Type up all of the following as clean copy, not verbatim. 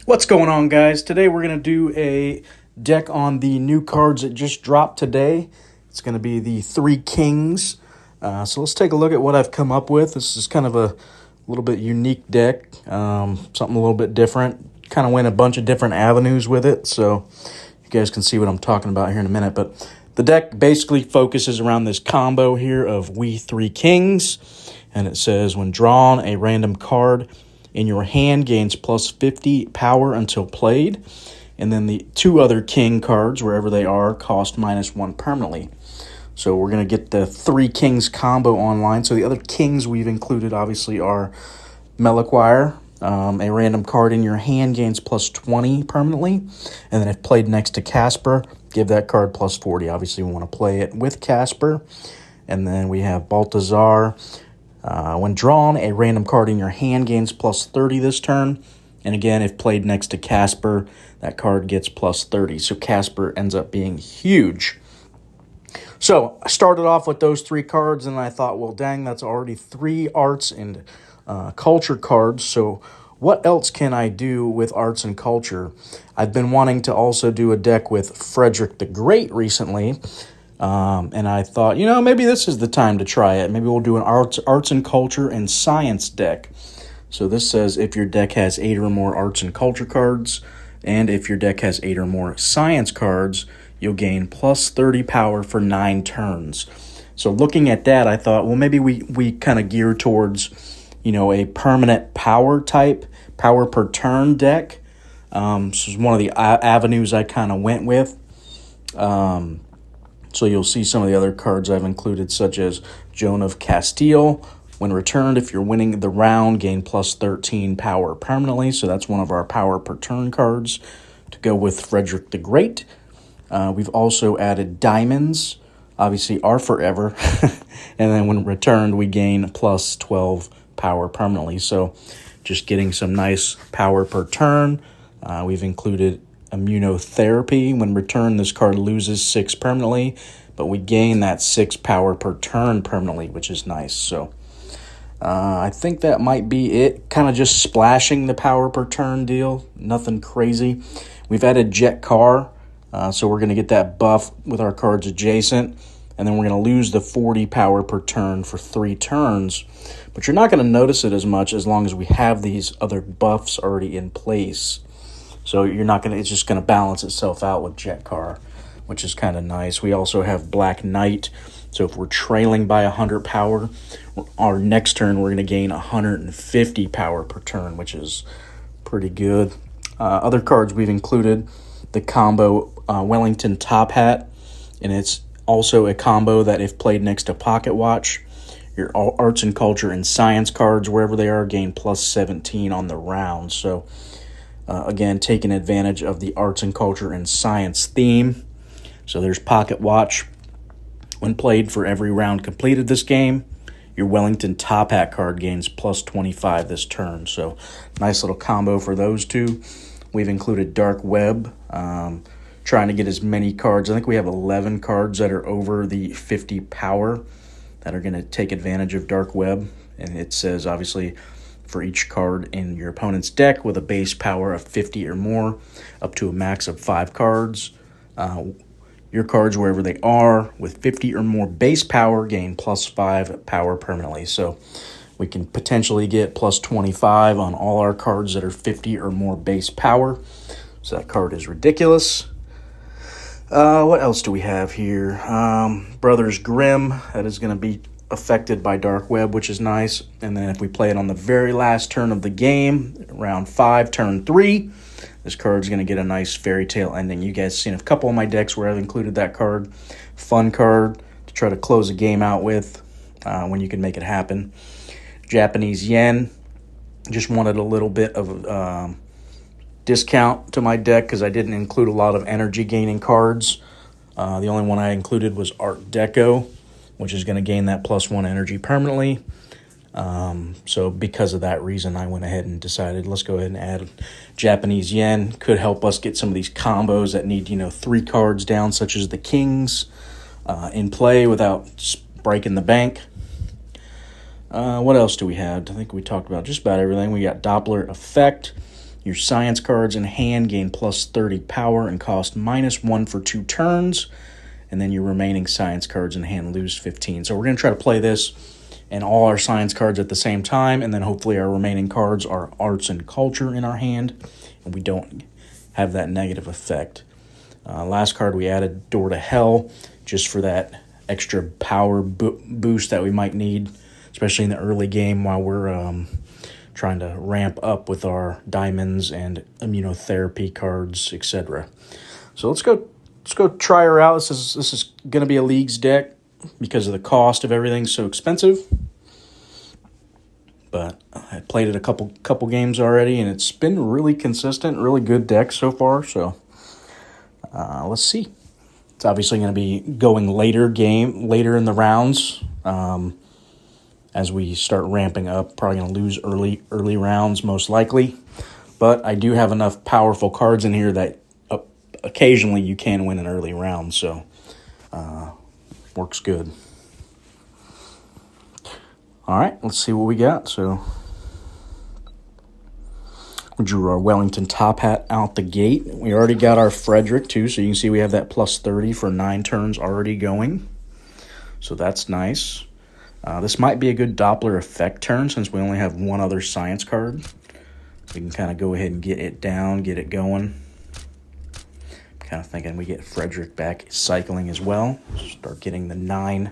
What's going on, guys? Today we're going to do a deck on the new cards that just dropped today. It's going to be the Three Kings. So let's take a look at what I've come up with. This is kind of a little bit unique deck, something a little bit different. Kind of went a bunch of different avenues with it, so you guys can see what I'm talking about here in a minute. But the deck basically focuses around this combo here of We Three Kings, and it says when drawn, a random card in your hand gains plus 50 power until played. And then the two other king cards, wherever they are, cost -1 permanently. So we're going to get the Three Kings combo online. So the other kings we've included, obviously, are Meliquire. A random card in your hand gains plus 20 permanently. And then if played next to Casper, give that card plus 40. Obviously, we want to play it with Casper. And then we have Baltazar. When drawn, a random card in your hand gains plus 30 this turn. And again, if played next to Casper, that card gets plus 30. So Casper ends up being huge. So I started off with those three cards, and I thought, well, dang, that's already 3 arts and culture cards. So what else can I do with arts and culture? I've been wanting to also do a deck with Frederick the Great recently. And I thought, maybe this is the time to try it. Maybe we'll do an arts and culture and science deck. So this says if your deck has 8 or more arts and culture cards, and if your deck has 8 or more science cards, you'll gain plus 30 power for 9 turns. So looking at that, I thought, well, maybe we kind of gear towards, a permanent power type, power per turn deck. This is one of the avenues I kind of went with. So you'll see some of the other cards I've included, such as Joan of Castile. When returned, if you're winning the round, gain plus 13 power permanently. So that's one of our power per turn cards to go with Frederick the Great. We've also added diamonds, obviously are forever. And then when returned, we gain plus 12 power permanently. So just getting some nice power per turn. We've included immunotherapy. When returned, this card loses 6 permanently, but we gain that 6 power per turn permanently, which is nice. So I think that might be it. Kind of just splashing the power per turn deal. Nothing crazy. We've added Jet Car, so we're going to get that buff with our cards adjacent, and then we're going to lose the 40 power per turn for 3 turns. But you're not going to notice it as much as long as we have these other buffs already in place. So it's just going to balance itself out with Jet Car, which is kind of nice. We also have Black Knight. So if we're trailing by 100 power, our next turn we're going to gain 150 power per turn, which is pretty good. Other cards we've included, the combo Wellington Top Hat, and it's also a combo that if played next to Pocket Watch, your arts and culture and science cards, wherever they are, gain plus 17 on the round. So again, taking advantage of the arts and culture and science theme. So there's Pocket Watch. When played for every round completed this game, your Wellington Top Hat card gains plus 25 this turn. So nice little combo for those two. We've included Dark Web, trying to get as many cards. I think we have 11 cards that are over the 50 power that are going to take advantage of Dark Web. And it says, obviously, for each card in your opponent's deck with a base power of 50 or more, up to a max of 5 cards. Your cards, wherever they are, with 50 or more base power, gain plus 5 power permanently. So we can potentially get plus 25 on all our cards that are 50 or more base power. So that card is ridiculous. What else do we have here? Brothers Grimm, that is going to be affected by Dark Web, which is nice. And then if we play it on the very last turn of the game, round 5, turn 3, this card's going to get a nice fairy tale ending. You guys seen a couple of my decks where I've included that card. Fun card to try to close a game out with when you can make it happen. Japanese Yen, just wanted a little bit of discount to my deck because I didn't include a lot of energy gaining cards. The only one I included was Art Deco, which is going to gain that plus 1 energy permanently. So because of that reason, I went ahead and decided let's go ahead and add Japanese Yen. Could help us get some of these combos that need 3 cards down, such as the Kings, in play without breaking the bank. What else do we have? I think we talked about just about everything. We got Doppler Effect. Your science cards in hand gain plus 30 power and cost -1 for 2 turns. And then your remaining science cards in hand lose 15. So we're going to try to play this and all our science cards at the same time, and then hopefully our remaining cards are arts and culture in our hand, and we don't have that negative effect. Last card we added Door to Hell, just for that extra power boost that we might need, especially in the early game while we're trying to ramp up with our diamonds and immunotherapy cards, etc. So let's go try her out. This is going to be a Leagues deck because of the cost of everything so expensive. But I played it a couple games already, and it's been really consistent, really good deck so far. So let's see. It's obviously going to be going later in the rounds as we start ramping up. Probably going to lose early rounds most likely, but I do have enough powerful cards in here that occasionally you can win an early round. So works good. All right, let's see what we got. So we drew our Wellington Top Hat out the gate. We already got our Frederick, too, so you can see we have that plus 30 for 9 turns already going. So that's nice. This might be a good Doppler effect turn since we only have one other science card. We can kind of go ahead and get it down, get it going. I'm kind of thinking we get Frederick back cycling as well. Start getting the 9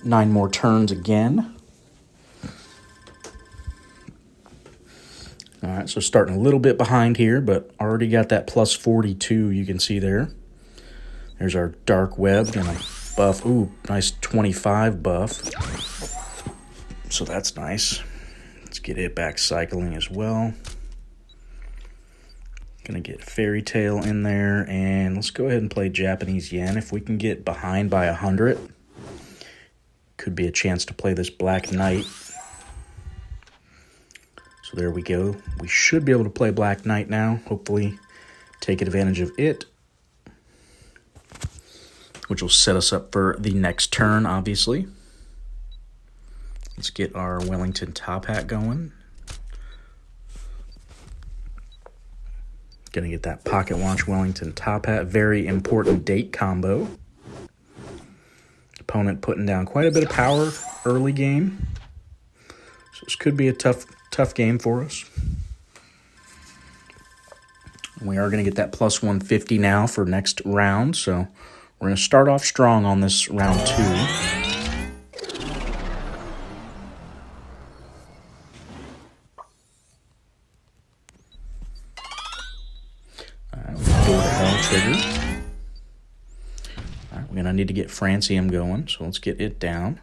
more turns again. All right, so starting a little bit behind here, but already got that plus 42 you can see there. There's our Dark Web and a buff. Ooh, nice 25 buff. So that's nice. Let's get it back cycling as well. Gonna get Fairy Tale in there, and let's go ahead and play Japanese Yen. If we can get behind by 100, could be a chance to play this Black Knight. So there we go. We should be able to play Black Knight now. Hopefully take advantage of it, which will set us up for the next turn, obviously. Let's get our Wellington Top Hat going. Gonna get that Pocket Watch Wellington Top Hat. Very important date combo. Opponent putting down quite a bit of power early game. So this could be a tough game for us. We are going to get that plus 150 now for next round. So we're going to start off strong on this round 2. Door to Hell trigger. All right, we're going to need to get Francium going, so let's get it down.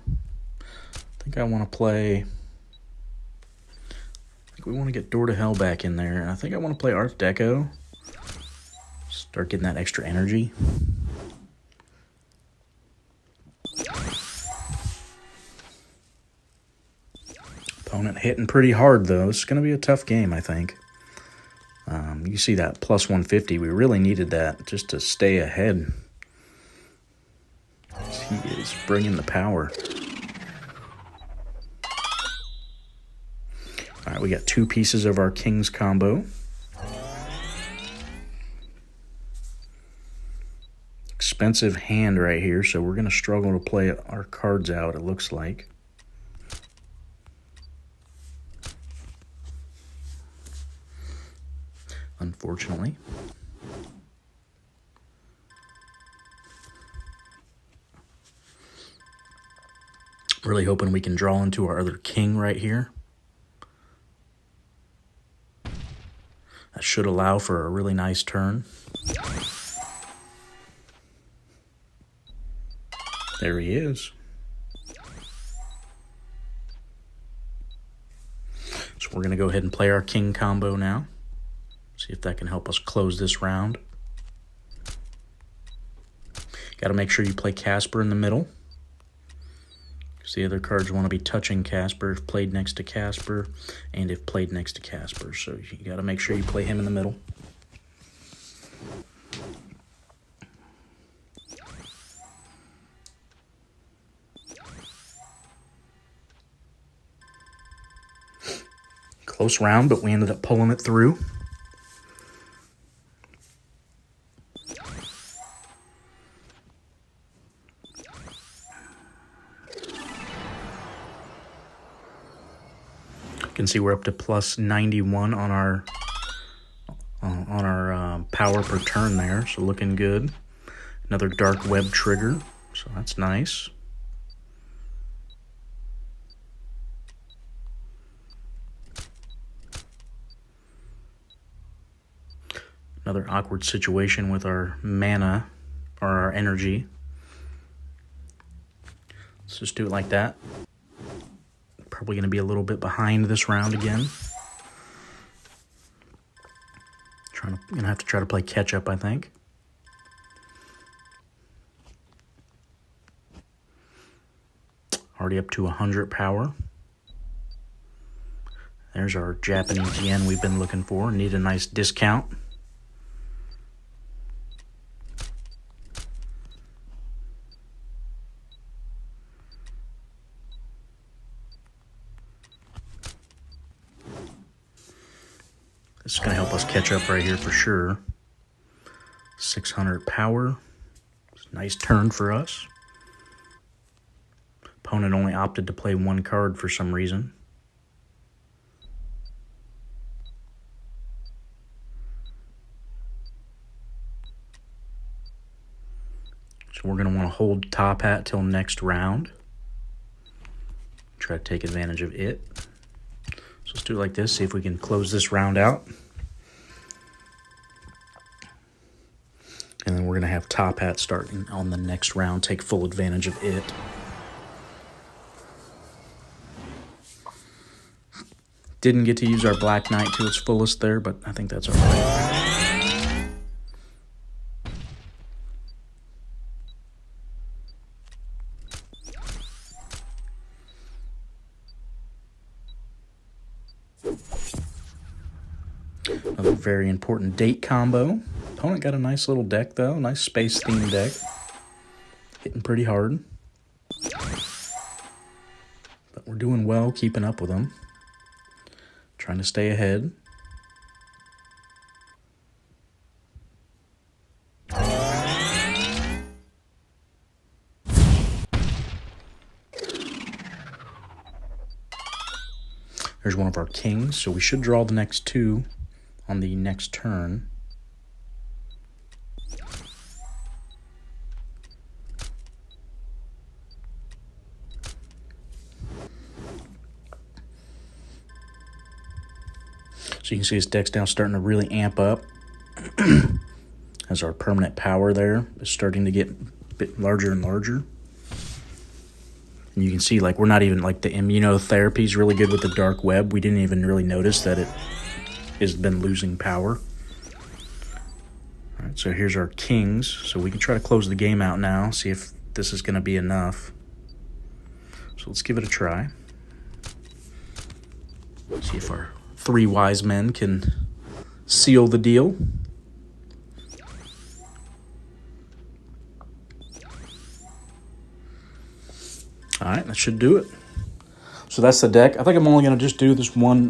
I think I want to play... we want to get Door to Hell back in there, and I think I want to play Art Deco. Start getting that extra energy. Opponent hitting pretty hard, though. It's going to be a tough game, I think. You see that plus 150. We really needed that just to stay ahead. He is bringing the power. All right, we got 2 pieces of our King's combo. Expensive hand right here, so we're going to struggle to play our cards out, it looks like. Unfortunately. Really hoping we can draw into our other king right here. That should allow for a really nice turn. There he is. So we're going to go ahead and play our king combo now. See if that can help us close this round. Got to make sure you play Casper in the middle, because the other cards want to be touching Casper if played next to Casper, and if played next to Casper. So you got to make sure you play him in the middle. close round, but we ended up pulling it through. You can see we're up to plus 91 on our power per turn there, so looking good. Another dark web trigger, so that's nice. Another awkward situation with our mana, or our energy. Let's just do it like that. Probably going to be a little bit behind this round again. Gonna have to try to play catch up, I think. Already up to 100 power. There's our Japanese yen we've been looking for. Need a nice discount. This is going to help us catch up right here for sure. 600 power. It's a nice turn for us. Opponent only opted to play one card for some reason. So we're going to want to hold top hat till next round. Try to take advantage of it. So let's do it like this, see if we can close this round out. And then we're going to have top hat starting on the next round, take full advantage of it. Didn't get to use our Black Knight to its fullest there, but I think that's all right. Another very important date combo. Opponent got a nice little deck, though. Nice space-themed deck. Hitting pretty hard. But we're doing well, keeping up with them. Trying to stay ahead. There's one of our kings, so we should draw the next two on the next turn. So you can see his deck's now starting to really amp up. As our permanent power there is starting to get a bit larger and larger. And you can see, like, we're not even, like, the immunotherapy is really good with the dark web. We didn't even really notice that it has been losing power. All right, so here's our kings. So we can try to close the game out now, see if this is going to be enough. So let's give it a try. See if our three wise men can seal the deal. All right, that should do it. So that's the deck. I think I'm only going to just do this one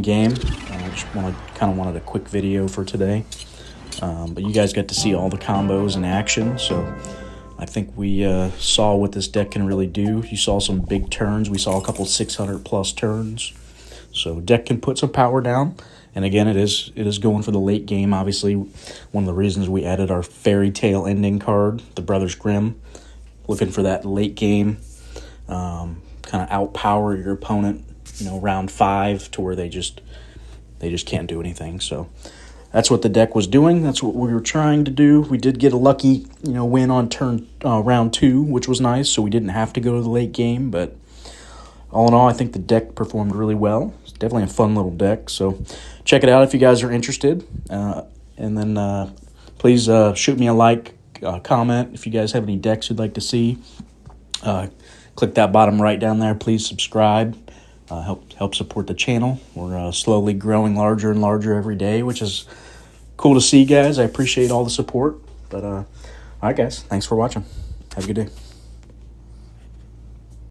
game. I just kind of wanted a quick video for today. But you guys got to see all the combos in action, so I think we saw what this deck can really do. You saw some big turns. We saw a couple 600-plus turns. So deck can put some power down. And again, it is going for the late game, obviously. One of the reasons we added our fairy tale ending card, the Brothers Grimm. Looking for that late game, kind of outpower your opponent, round 5 to where they just can't do anything. So that's what the deck was doing. That's what we were trying to do. We did get a lucky, win on round 2, which was nice. So we didn't have to go to the late game. But all in all, I think the deck performed really well. It's definitely a fun little deck. So check it out if you guys are interested. And then please shoot me a like. Comment if you guys have any decks you'd like to see. Click that bottom right down there. Please subscribe. Help support the channel. We're slowly growing larger and larger every day, which is cool to see, guys. I appreciate all the support. But all right, guys, thanks for watching. Have a good day.